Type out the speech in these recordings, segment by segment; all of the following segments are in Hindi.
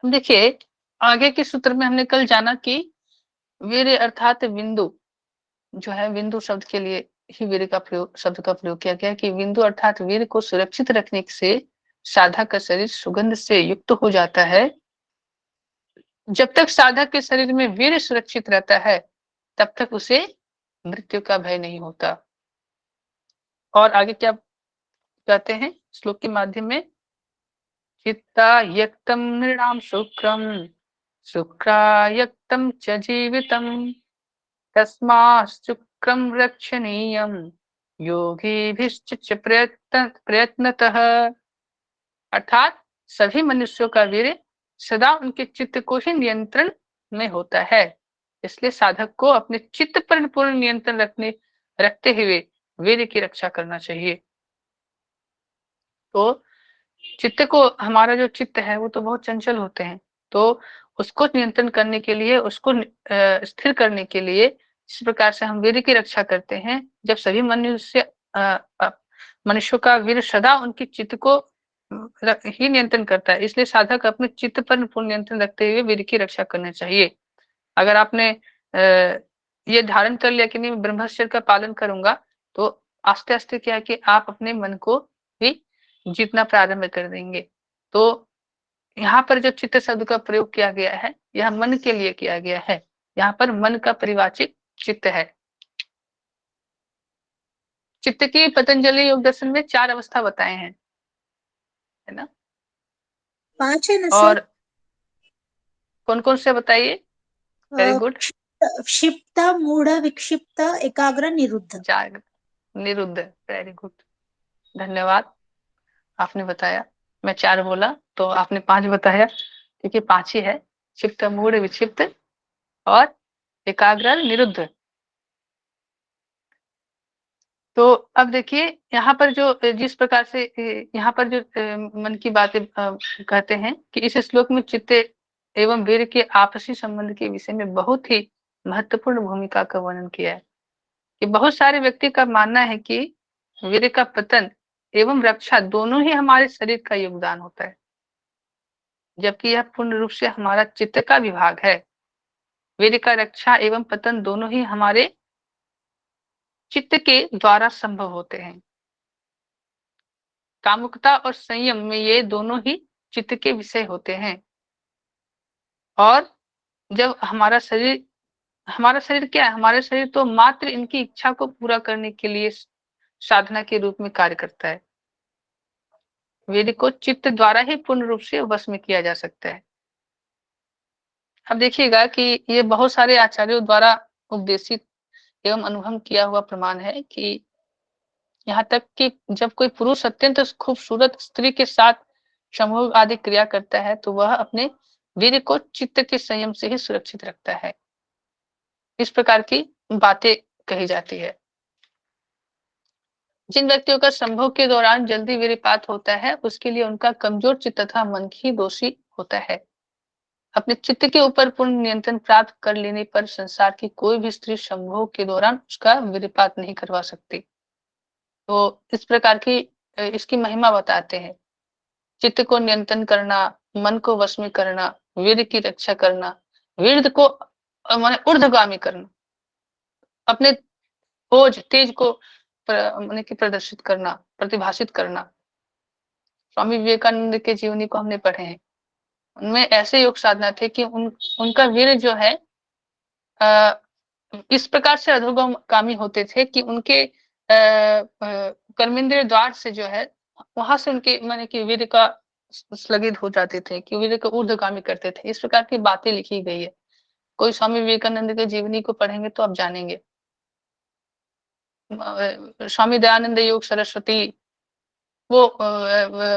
देखिए, आगे के सूत्र में हमने कल जाना कि वीर्य अर्थात बिंदु जो है, बिंदु शब्द के लिए ही वीर्य का प्रयोग शब्द का प्रयोग किया गया है कि बिंदु अर्थात वीर्य को सुरक्षित रखने से साधक का शरीर सुगंध से युक्त हो जाता है। जब तक साधक के शरीर में वीर्य सुरक्षित रहता है, तब तक उसे मृत्यु का भय नहीं होता। और आगे क्या कहते हैं श्लोक के माध्यम में, चित्तायक्तं नृणां शुक्रं शुक्रायक्तं च जीवितं तस्माच्छुक्रं रक्षणीयं योगिभिश्च प्रयत्नतः। अर्थात सभी मनुष्यों का वीर्य सदा उनके चित्त को ही नियंत्रण में होता है, इसलिए साधक को अपने चित्त पर पूर्ण नियंत्रण रखते हुए वीर्य की रक्षा करना चाहिए। तो चित्त को, हमारा जो चित्त है वो तो बहुत चंचल होते हैं, तो उसको नियंत्रण करने के लिए, उसको स्थिर करने के लिए इस प्रकार से हम वीर्य की रक्षा करते हैं। जब सभी मनुष्यों का वीर्य सदा उनकी चित्त को ही नियंत्रण करता है, इसलिए साधक अपने चित्त पर पूर्ण नियंत्रण रखते हुए वीर्य की रक्षा करना चाहिए। अगर आपने ये धारण कर लिया कि नहीं मैं ब्रह्मचर्य का पालन करूंगा, तो आस्ते आस्ते क्या है कि आप अपने मन को भी जीतना प्रारंभ कर देंगे। तो यहाँ पर जो चित्त शब्द का प्रयोग किया गया है, यह मन के लिए किया गया है। यहाँ पर मन का परिवाचिक चित्त है। चित्त की पतंजलि योग दर्शन में 4 अवस्था बताए हैं, है ना? 5 है ना सर? और कौन कौन से बताइए? Very good. क्षिप्त, मूढ़, विक्षिप्त, एकाग्र, निरुद्ध। निरुद्ध, वेरी गुड, धन्यवाद, आपने बताया। मैं 4 बोला तो आपने 5 बताया, क्योंकि 5 ही है, क्षिप्त, मूढ़, विक्षिप्त और एकाग्र, निरुद्ध। तो अब देखिए यहाँ पर जो जिस प्रकार से यहाँ पर जो मन की बातें कहते हैं कि इस श्लोक में चित्त एवं वीर्य के आपसी संबंध के विषय में बहुत ही महत्वपूर्ण भूमिका का वर्णन किया है। कि बहुत सारे व्यक्ति का मानना है कि वीर्य का पतन एवं रक्षा दोनों ही हमारे शरीर का योगदान होता है, जबकि यह पूर्ण रूप से हमारा चित्त का विभाग है। वीर्य का रक्षा एवं पतन दोनों ही हमारे चित्त के द्वारा संभव होते हैं। कामुकता और संयम में ये दोनों ही चित्त के विषय होते हैं। और जब हमारा शरीर क्या है, हमारा शरीर तो मात्र इनकी इच्छा को पूरा करने के लिए साधना के रूप में कार्य करता है। वीर्य को चित्त द्वारा ही पूर्ण रूप से वश में किया जा सकता है। अब देखिएगा कि ये बहुत सारे आचार्यों द्वारा उपदेशित एवं अनुभव किया हुआ प्रमाण है कि यहाँ तक कि जब कोई पुरुष अत्यंत खूबसूरत स्त्री के साथ समूह आदि क्रिया करता है, तो वह अपने वीर्य को चित्त के संयम से ही सुरक्षित रखता है। इस प्रकार की बातें कही जाती है। जिन व्यक्तियों का संभोग के दौरान जल्दी वीर्यपात होता है, उसके लिए उनका कमजोर चित्त तथा मन ही दोषी होता है। अपने चित्त के ऊपर पूर्ण नियंत्रण प्राप्त कर लेने पर संसार की कोई भी स्त्री संभोग के दौरान उसका वीर्यपात नहीं करवा सकती। तो इस प्रकार की इसकी महिमा बताते हैं। चित्त को नियंत्रण करना, मन को वश में करना, वीर्य की रक्षा करना, वीर्य को माने ऊर्ध्वगामी करना, अपने ओज तेज को माने कि प्रदर्शित करना, प्रतिभाषित करना। स्वामी विवेकानंद के जीवनी को हमने पढ़े हैं, उनमें ऐसे योग साधना थे कि उनका वीर्य जो है इस प्रकार से अधोगामी होते थे कि उनके कर्मेंद्रिय द्वार से जो है वहां से उनके माने कि वीर्य का स्थगित हो जाते थे, कि वीर्य को ऊर्ध्वगामी करते थे। इस प्रकार की बातें लिखी गई है। कोई स्वामी विवेकानंद के जीवनी को पढ़ेंगे तो आप जानेंगे। स्वामी दयानंद योग सरस्वती, वो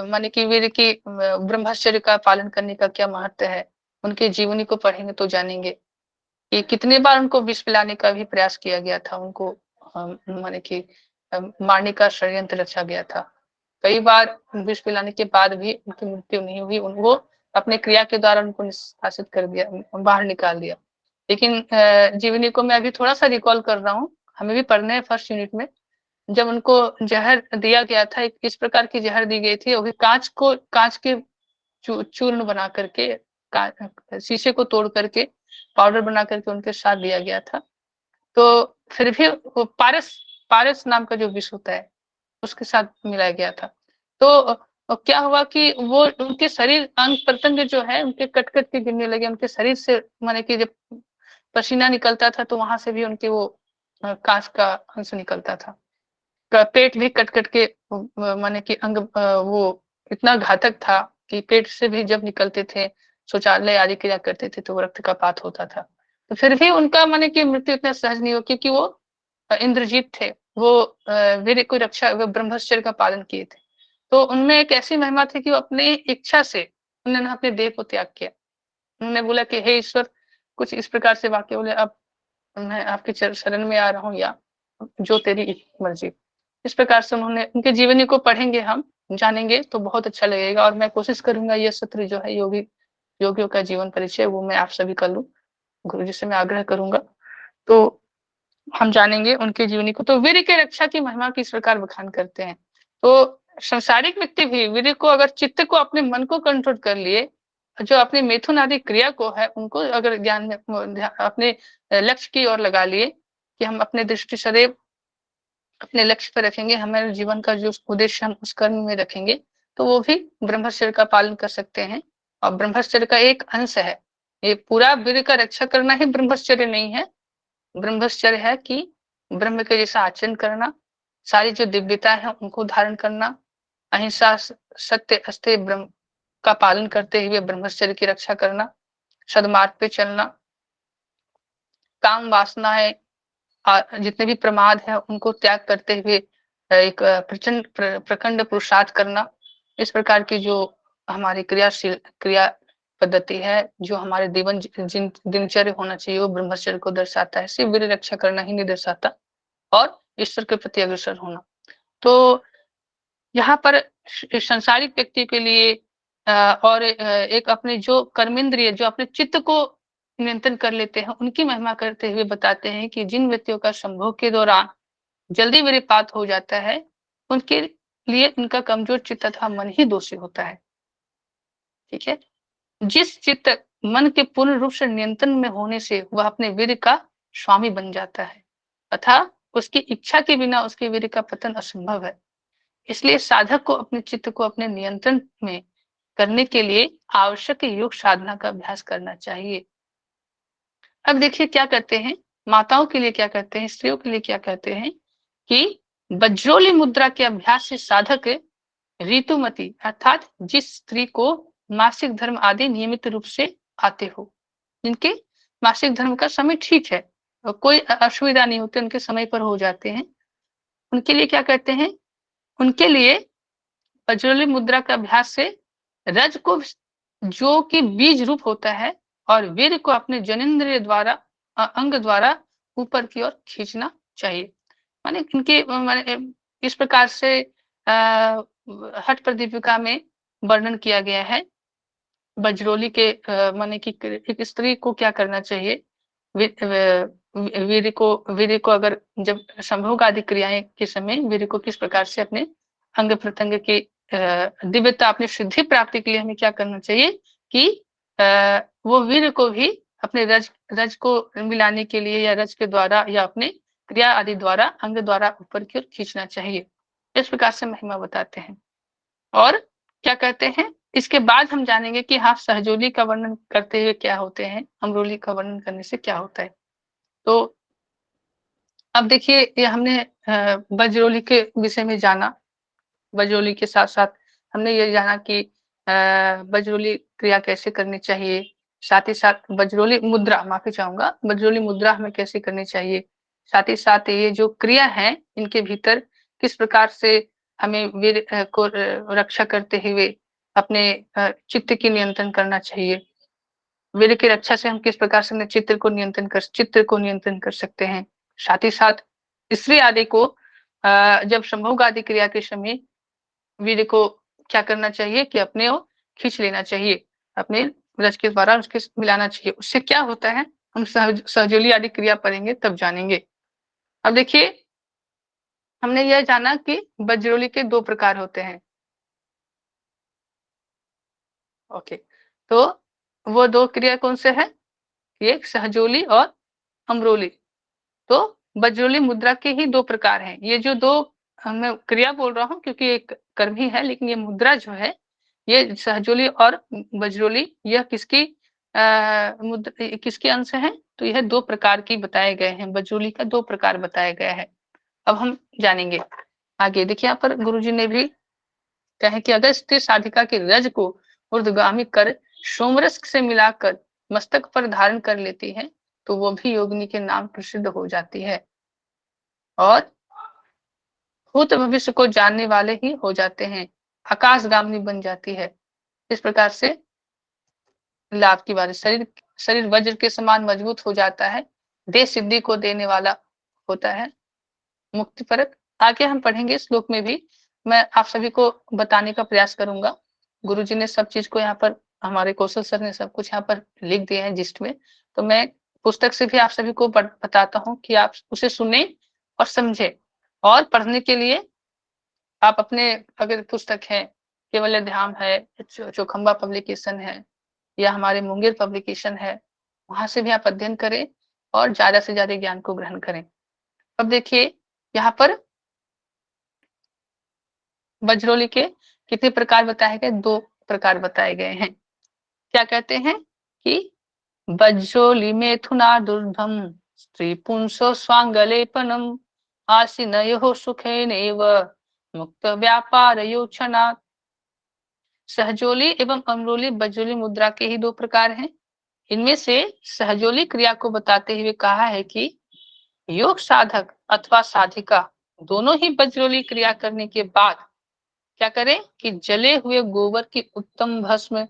माने कि वीर्य की ब्रह्मचर्य का पालन करने का क्या महत्व है, उनके जीवनी को पढ़ेंगे तो जानेंगे कि कितने बार उनको विष पिलाने का भी प्रयास किया गया था। उनको माने कि मारने का षड्यंत्र रचा गया था। कई बार विष पिलाने के बाद भी उनकी मृत्यु नहीं हुई। उनको अपने क्रिया के द्वारा उनको निष्कासित कर दिया, बाहर निकाल दिया। लेकिन जीवनी को मैं अभी थोड़ा सा रिकॉल कर रहा हूँ, हमें भी पढ़ना है फर्स्ट यूनिट में। जब उनको जहर दिया गया था, इस प्रकार की जहर दी गई थी, वो भी कांच के चूर्ण बना करके, शीशे को तोड़ करके पाउडर बना करके उनके साथ दिया गया था। तो फिर भी वो पारस पारस नाम का जो विष होता है उसके साथ मिलाया गया था। तो क्या हुआ कि वो उनके शरीर अंग प्रत्यंग जो है उनके कट कट के गिरने लगे, उनके शरीर से, माने कि जब पसीना निकलता था तो वहां से भी उनके वो कांच का अंश निकलता था। पेट भी कट कट के माने कि अंग वो इतना घातक था कि पेट से भी जब निकलते थे, शौचालय आदि क्रिया करते थे तो रक्त का पात होता था। तो फिर भी उनका माने कि मृत्यु इतना सहज नहीं हो, क्योंकि वो इंद्रजीत थे। वो वीर को रक्षा, वो ब्रह्मचर्य का पालन किए थे। तो उनमें एक ऐसी महिमा थी कि वो अपने इच्छा से उन्होंने अपने देह को त्याग किया। उन्होंने बोला कि हे ईश्वर, कुछ इस प्रकार से वाक्य बोले, अब मैं आपके शरण में आ रहा हूँ, या जो तेरी मर्जी। इस प्रकार से उन्होंने, उनके जीवनी को पढ़ेंगे हम, जानेंगे तो बहुत अच्छा लगेगा। और मैं कोशिश करूंगा ये सत्र जो है योगियों का जीवन परिचय वो मैं आप सभी कर लूं, गुरु जी से मैं आग्रह करूंगा। तो हम जानेंगे उनके जीवनी को। तो वीर के रक्षा की महिमा किस प्रकार बखान करते हैं। तो संसारिक व्यक्ति भी वीर को, अगर चित्त को, अपने मन को कंट्रोल कर लिए, जो अपने मिथुन आदि क्रिया को है उनको अगर ज्ञान में अपने लक्ष्य की ओर लगा लिए, कि हम अपने दृष्टि सदैव अपने लक्ष्य पर रखेंगे, हमारे जीवन का जो उद्देश्य हम उस कर्म में रखेंगे, तो वो भी ब्रह्मचर्य का पालन कर सकते हैं। और ब्रह्मचर्य का एक अंश है, ये पूरा वीर का रक्षा करना ही ब्रह्मचर्य नहीं है। ब्रह्मचर्य है कि ब्रह्म के जैसा आचरण करना, सारी जो दिव्यता है उनको धारण करना, अहिंसा, सत्य, अस्तेय, ब्रह्म का पालन करते हुए ब्रह्मचर्य की रक्षा करना, सदमार्ग पे चलना, काम वासनाएं जितने भी प्रमाद है उनको त्याग करते हुए एक प्रचंड प्रखंड पुरुषार्थ करना। इस प्रकार की जो हमारी क्रियाशील क्रिया पद्धति है, जो हमारे जीवन दिनचर्या होना चाहिए, वो ब्रह्मचर्य को दर्शाता है। सिर्फ वीर रक्षा करना ही नहीं दर्शाता, और ईश्वर के प्रति अग्रसर होना। तो यहाँ पर संसारिक व्यक्ति के लिए और एक अपने जो कर्मेंद्रिय, जो अपने चित्त को नियंत्रण कर लेते हैं, उनकी महिमा करते हुए बताते हैं कि जिन व्यक्तियों का संभोग के दौरान जल्दी विरपात हो जाता है, उनके लिए उनका कमजोर चित्त तथा मन ही दोषी होता है। ठीक है। जिस चित्त मन के पूर्ण रूप से नियंत्रण में होने से वह अपने वीर का स्वामी बन जाता है, तथा उसकी इच्छा के बिना उसके वीर का पतन असंभव है। इसलिए साधक को अपने चित्त को अपने नियंत्रण में करने के लिए आवश्यक योग साधना का अभ्यास करना चाहिए। अब देखिए क्या कहते हैं, माताओं के लिए क्या कहते हैं, स्त्रियों के लिए क्या कहते हैं, कि वज्रोली मुद्रा के अभ्यास से साधक ऋतुमती, अर्थात जिस स्त्री को मासिक धर्म आदि नियमित रूप से आते हो, जिनके मासिक धर्म का समय ठीक है और कोई असुविधा नहीं होती, उनके समय पर हो जाते हैं, उनके लिए क्या कहते हैं, उनके लिए वज्रोली मुद्रा का अभ्यास से रज को, जो कि बीज रूप होता है, और वीर को अपने जनेन्द्रिय द्वारा, अंग द्वारा ऊपर की ओर खींचना चाहिए। माने इनके माने इस प्रकार से हठ प्रदीपिका में वर्णन किया गया है वज्रोली के माने कि एक स्त्री को क्या करना चाहिए। वीर को अगर जब संभोग आदि क्रियाएं के समय वीर को किस प्रकार से अपने अंग प्रत्यंग की दिव्यता, अपनी सिद्धि प्राप्ति के लिए हमें क्या करना चाहिए, कि वो वीर को भी अपने रज को मिलाने के लिए, या रज के द्वारा, या अपने क्रिया आदि द्वारा, अंग द्वारा ऊपर की ओर खींचना चाहिए। इस प्रकार से महिमा बताते हैं। और क्या कहते हैं, इसके बाद हम जानेंगे कि हाँ, सहजोली का वर्णन करते हुए क्या होते हैं, अमरोली का वर्णन करने से क्या होता है। तो अब देखिए, ये हमने बजरोली के विषय में जाना, बजरोली के साथ साथ हमने ये जाना कि बजरोली क्रिया कैसे करनी चाहिए, साथ ही साथ बजरोली मुद्रा, माफी चाहूंगा, बजरोली मुद्रा हमें कैसे करनी चाहिए, साथ ही साथ ये जो क्रिया है इनके भीतर किस प्रकार से हमें वीर को रक्षा करते हुए अपने चित्त की नियंत्रण करना चाहिए, वीर की रक्षा से हम किस प्रकार से अपने चित्त को नियंत्रण कर सकते हैं। साथ ही साथ स्त्री आदि को जब संभोग आदि क्रिया के समय वीर को क्या करना चाहिए, कि अपने ओर खींच लेना चाहिए, अपने रज के द्वारा उसके मिलाना चाहिए। उससे क्या होता है, हम सहजोली आदि क्रिया पढ़ेंगे तब जानेंगे। अब देखिए, हमने यह जाना कि बज्रोली के 2 प्रकार होते हैं। ओके, तो वो दो क्रिया कौन से है? एक सहजोली और अमरोली। तो बज्रोली मुद्रा के ही दो प्रकार हैं। ये जो दो मैं क्रिया बोल रहा हूँ क्योंकि एक कर्म ही है, लेकिन ये मुद्रा जो है ये सहजोली और बज्रोली यह किसकी किसके अंश है? तो यह दो प्रकार की बताए गए हैं, बज्रोली का दो प्रकार बताया गया है। अब हम जानेंगे आगे। देखिए यहाँ पर गुरु जी ने भी कहे कि अगर स्त्री साधिका के रज को ऊर्ध्वगामी कर सोमरस से मिलाकर मस्तक पर धारण कर लेती है तो वो भी योगिनी के नाम प्रसिद्ध हो जाती है और भूत भविष्य को जानने वाले ही हो जाते हैं, आकाशगामिनी बन जाती है। इस प्रकार से लाभ की बात, शरीर शरीर वज्र के समान मजबूत हो जाता है, देह सिद्धि को देने वाला होता है, मुक्ति परक। आगे हम पढ़ेंगे श्लोक में भी, मैं आप सभी को बताने का प्रयास करूंगा। गुरुजी ने सब चीज को यहाँ पर, हमारे कौशल सर ने सब कुछ यहाँ पर लिख दिए हैं जिस्ट में, तो मैं पुस्तक से भी आप सभी को बताता हूँ कि आप उसे सुने और समझे। और पढ़ने के लिए आप अपने, अगर पुस्तक है, केवल ध्यान है, चौखंबा पब्लिकेशन है या हमारे मुंगेर पब्लिकेशन है, वहां से भी आप अध्ययन करें और ज्यादा से ज्यादा ज्ञान को ग्रहण करें। अब देखिए यहाँ पर बजरोली के कितने प्रकार बताए गए? दो प्रकार बताए गए हैं। क्या कहते हैं कि बज्रोली मेथुना दुर्धम स्त्री पुंसो स्वांगलेपनम आसीनयो सुखेनैव मुक्त व्यापार योचना। सहजोली एवं अमरोली बज्रोली मुद्रा के ही दो प्रकार हैं। इनमें से सहजोली क्रिया को बताते हुए कहा है कि योग साधक अथवा साधिका दोनों ही बज्रोली क्रिया करने के बाद क्या करें कि जले हुए गोबर की उत्तम भस्म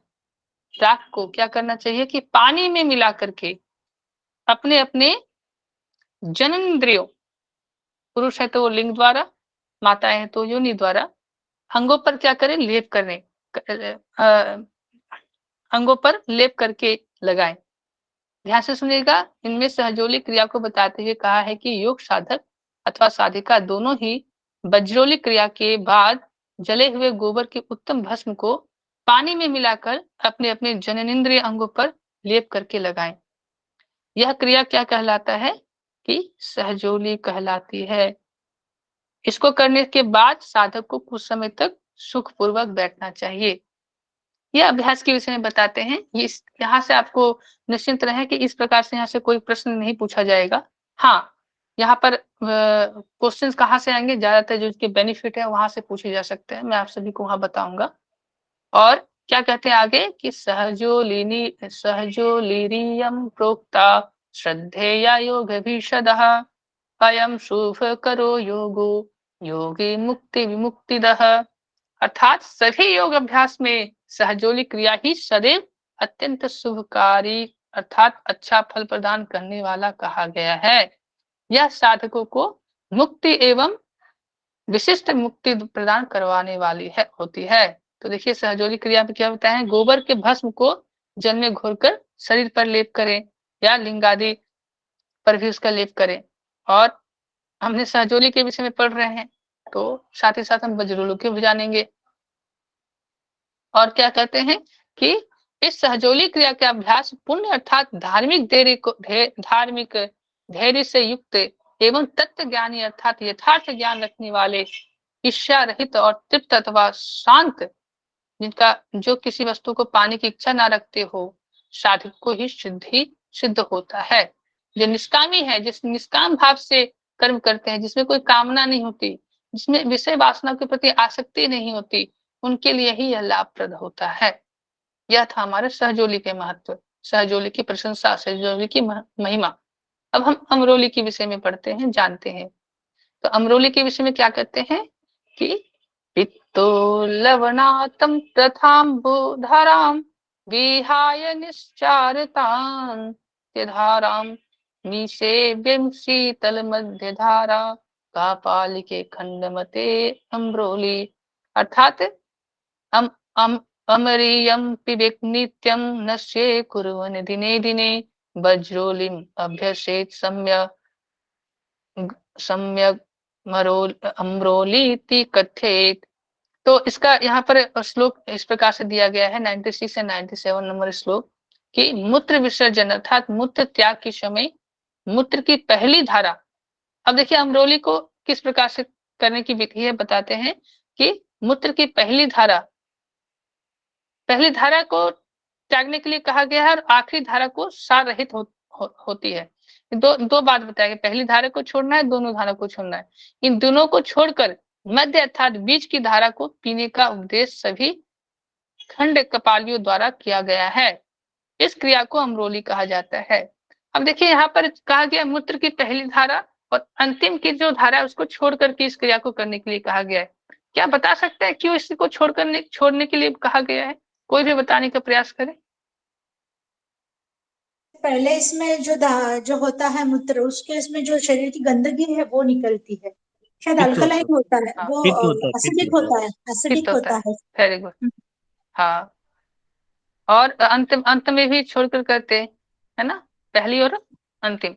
राख को क्या करना चाहिए कि पानी में मिला करके अपने अपने जननेंद्रियों, पुरुष है तो वो लिंग द्वारा, माता है तो योनि द्वारा, अंगों पर क्या करें लेप करने, अंगों पर लेप करके लगाएं। ध्यान से सुनिएगा, इनमें सहजोली क्रिया को बताते हुए कहा है कि योग साधक अथवा साधिका दोनों ही बज्रोली क्रिया के बाद जले हुए गोबर के उत्तम भस्म को पानी में मिलाकर अपने अपने जननेंद्रिय अंगों पर लेप करके लगाएं। यह क्रिया क्या कहलाता है कि सहजोली कहलाती है। इसको करने के बाद साधक को कुछ समय तक सुखपूर्वक बैठना चाहिए। यह अभ्यास के विषय में बताते हैं। ये यहाँ से आपको निश्चिंत रहे कि इस प्रकार से यहाँ से कोई प्रश्न नहीं पूछा जाएगा। हाँ, यहाँ पर क्वेश्चंस कहाँ से आएंगे, ज्यादातर जो इसके बेनिफिट है वहां से पूछे जा सकते हैं, मैं आप सभी को वहां बताऊंगा। और क्या कहते हैं आगे कि सहजोलिरियम प्रोक्ता श्रद्धेया योग भीषदः अयम शुभ करो योगो योगी मुक्ति विमुक्तिदः। अर्थात सभी योग अभ्यास में सहजोली क्रिया ही सदैव अत्यंत शुभकारी अर्थात अच्छा फल प्रदान करने वाला कहा गया है। यह साधकों को मुक्ति एवं विशिष्ट मुक्ति प्रदान करवाने वाली है होती है। तो देखिए सहजोली क्रिया में क्या होता है, गोबर के भस्म को जल में घोरकर शरीर पर लेप करें या लिंग आदि पर भी उसका लेप करें। और हमने सहजोली के विषय में पढ़ रहे हैं, तो साथ ही साथ हम बज्रोली के भी जानेंगे। और क्या कहते हैं कि इस सहजोली क्रिया के अभ्यास पुण्य अर्थात धार्मिक धैर्य से युक्त एवं तत्व ज्ञानी अर्थात यथार्थ ज्ञान रखने वाले, इच्छा रहित और तृप्त अथवा शांत, जिनका जो किसी वस्तु को पाने की इच्छा ना रखते हो, साधक को ही सिद्ध होता है। जो निष्कामी है, जिस निष्काम भाव से कर्म करते हैं, जिसमें कोई कामना नहीं होती, जिसमें विषय वासना के प्रति आसक्ति नहीं होती, उनके लिए ही यह लाभप्रद होता है। यह था हमारे सहजोली के महत्व, सहजोली की प्रशंसा, सहजोली की महिमा। अब हम अमरोली के विषय में पढ़ते हैं, जानते हैं। तो अमरोली के विषय में क्या कहते हैं कि पित्तो लवणातम तथाम्बुधराम विहाय निश्चारतां धाराम निषेव्यं शीतल मध्य धारा कापालिके खंडमते अम्रोली। अर्थात अम अम अमरियम पिबेक नित्यम नश्ये कुर्वन् दिने दिने वज्रोलिम अभ्यसेत सम्यक सम्यक अम्रोलीति कथ्येत। तो इसका यहाँ पर श्लोक इस प्रकार से दिया गया है 96 से 97 नंबर श्लोक कि मूत्र विसर्जन अर्थात मूत्र त्याग के समय मूत्र की पहली धारा। अब देखिए अमरोली को किस प्रकार से करने की विधि है बताते हैं कि मूत्र की पहली धारा को त्यागने के लिए कहा गया है और आखिरी धारा को सार रहित होती है। दो बात बताया गया, पहली धारा को छोड़ना है, दोनों धारा को छोड़ना है। इन दोनों को छोड़कर मध्य अर्थात बीच की धारा को पीने का उपदेश सभी खंड कपालियों द्वारा किया गया है। इस क्रिया को अमरोली कहा जाता है। अब देखिए यहाँ पर कहा गया मूत्र की पहली धारा और अंतिम की जो धारा है उसको छोड़ करके इस क्रिया को करने के लिए कहा गया है। क्या बता सकते हैं क्यों इसको छोड़ने के लिए कहा गया है? कोई भी बताने का प्रयास करे। पहले इसमें जो होता है मूत्र, उसके इसमें जो शरीर की गंदगी है वो निकलती है, शायद पित्त होता अल्कलाइन होता है हाँ, वो, पित्त होता है, पित्त एसिडिक होता होता है, पित्त एसिडिक होता होता है। है। Very good. हाँ, और अंत में भी छोड़कर करते हैं, है ना, पहली और अंतिम,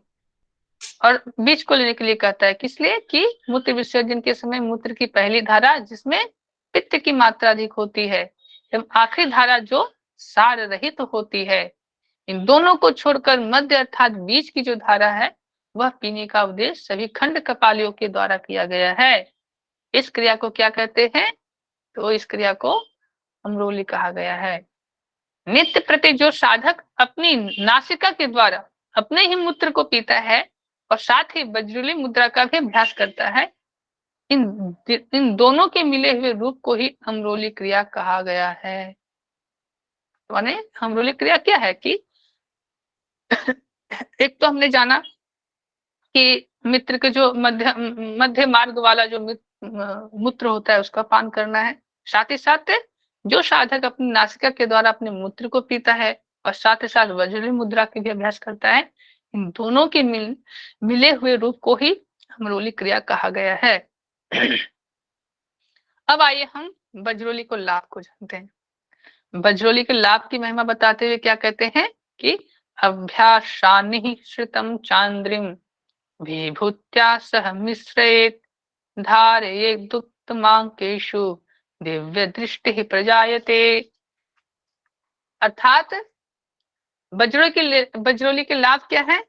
और बीच को लेने के लिए कहता है, किस लिए कि मूत्र विसर्जन के समय मूत्र की पहली धारा जिसमें पित्त की मात्रा अधिक होती है एवं आखिरी धारा जो सार रहित होती है, इन दोनों को छोड़कर मध्य अर्थात बीच की जो धारा है वह पीने का उपदेश सभी खंड कपालियों के द्वारा किया गया है। इस क्रिया को क्या कहते हैं? तो इस क्रिया को अमरोली कहा गया है। नित्य प्रति जो साधक अपनी नासिका के द्वारा अपने ही मूत्र को पीता है और साथ ही वज्रली मुद्रा का भी अभ्यास करता है, इन दोनों के मिले हुए रूप को ही अमरोली क्रिया कहा गया है। माने अमरोली क्रिया क्या है कि एक तो हमने जाना कि मित्र के जो मध्य मार्ग वाला जो मूत्र होता है उसका पान करना है, साथ ही साथ जो साधक अपनी नासिका के द्वारा अपने मूत्र को पीता है और साथ ही साथ वज्रली मुद्रा के भी अभ्यास करता है, इन दोनों के मिले हुए रूप को ही अमरोली क्रिया कहा गया है। अब आइए हम वज्रोली को लाभ को जानते हैं। वज्रोली के लाभ की महिमा बताते हुए क्या कहते हैं कि अभ्यासानि श्रुतम चांद्रिम विभूत्या सह मिश्रेत धारयेत् दुक्तमांकेषु दिव्य दृष्टि प्रजायते। अर्थात वज्रोली के लाभ क्या है?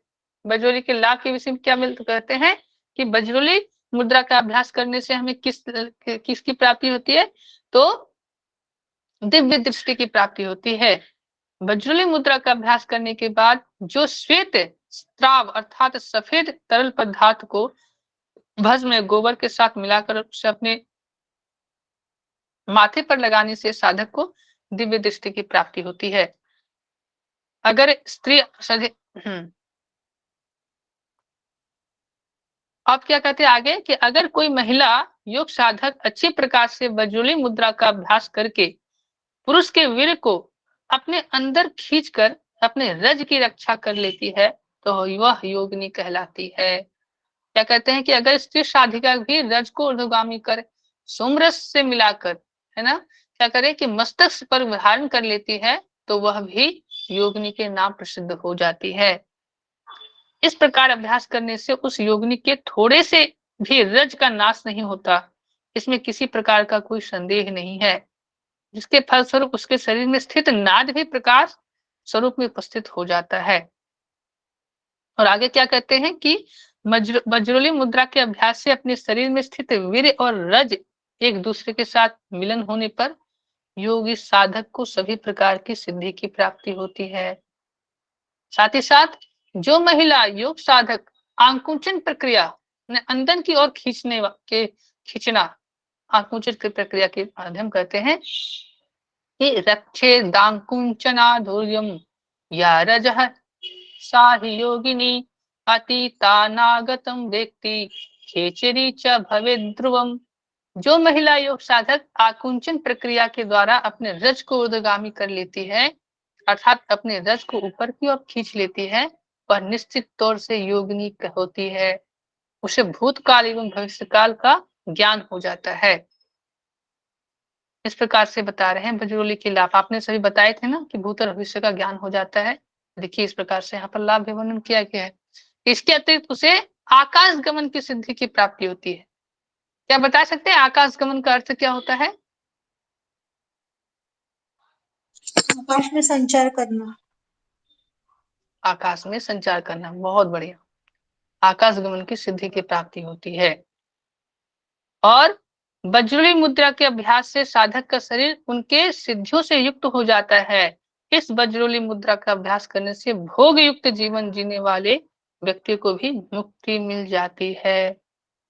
वज्रोली के लाभ के विषय में क्या मिलते कहते हैं कि वज्रोली मुद्रा का अभ्यास करने से हमें किसकी प्राप्ति होती है? तो दिव्य दृष्टि की प्राप्ति होती है। वज्रोली मुद्रा का अभ्यास करने के बाद जो श्वेत स्राव अर्थात सफेद तरल पदार्थ को भस्म में गोबर के साथ मिलाकर उसे अपने माथे पर लगाने से साधक को दिव्य दृष्टि की प्राप्ति होती है। अगर स्त्री अब क्या कहते हैं आगे कि अगर कोई महिला योग साधक अच्छी प्रकार से वज्रोली मुद्रा का अभ्यास करके पुरुष के वीर को अपने अंदर खींचकर अपने रज की रक्षा कर लेती है तो वह योगिनी कहलाती है। क्या कहते हैं कि अगर स्त्री साधिका भी रज को ऊर्ध्वगामी कर सोमरस से मिलाकर, है ना, क्या करे कि मस्तक पर धारण कर लेती है तो वह भी योगिनी के नाम प्रसिद्ध हो जाती है। इस प्रकार अभ्यास करने से उस योगिनी के थोड़े से भी रज का नाश नहीं होता, इसमें किसी प्रकार का कोई संदेह नहीं है, जिसके फलस्वरूप उसके शरीर में स्थित नाद भी प्रकाश स्वरूप में उपस्थित हो जाता है। और आगे क्या कहते हैं कि वज्रोली मुद्रा के अभ्यास से अपने शरीर में स्थित वीर्य और रज एक दूसरे के साथ मिलन होने पर योगी साधक को सभी प्रकार की सिद्धि की प्राप्ति होती है। साथ ही साथ जो महिला योग साधक आंकुचन प्रक्रिया अंदन की ओर खींचना आंकुचन की प्रक्रिया के माध्यम कहते हैं कि रक्षे दांकुंचनाधुर्यम या रजः सा ही योगिनी अतीतानागतम व्यक्ति खेचरी च भवे ध्रुवम। जो महिला योग साधक आकुंचन प्रक्रिया के द्वारा अपने रज को ऊर्ध्वगामी कर लेती है अर्थात अपने रज को ऊपर की ओर खींच लेती है वह निश्चित तौर से योगिनी होती है, उसे भूतकाल एवं भविष्यकाल का ज्ञान हो जाता है। इस प्रकार से बता रहे हैं वज्रोली के लाभ। आपने सभी बताए थे ना कि भूत और भविष्य का ज्ञान हो जाता है। देखिए इस प्रकार से यहाँ पर लाभ वर्णन किया गया है। इसके अतिरिक्त उसे आकाश गमन की सिद्धि की प्राप्ति होती है। क्या बता सकते हैं आकाश गमन का अर्थ क्या होता है? आकाश में संचार करना। आकाश में संचार करना, बहुत बढ़िया। आकाश गमन की सिद्धि की प्राप्ति होती है। और वज्रली मुद्रा के अभ्यास से साधक का शरीर उनके सिद्धियों से युक्त हो जाता है। इस वज्रली मुद्रा का अभ्यास करने से भोग युक्त जीवन जीने वाले व्यक्ति को भी मुक्ति मिल जाती है।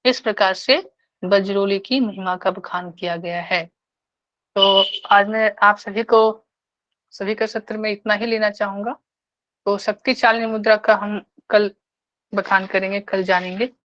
इस प्रकार से वज्रोली की महिमा का बखान किया गया है। तो आज मैं आप सभी का सत्र में इतना ही लेना चाहूंगा। तो शक्ति चालिनी मुद्रा का हम कल बखान करेंगे, कल जानेंगे।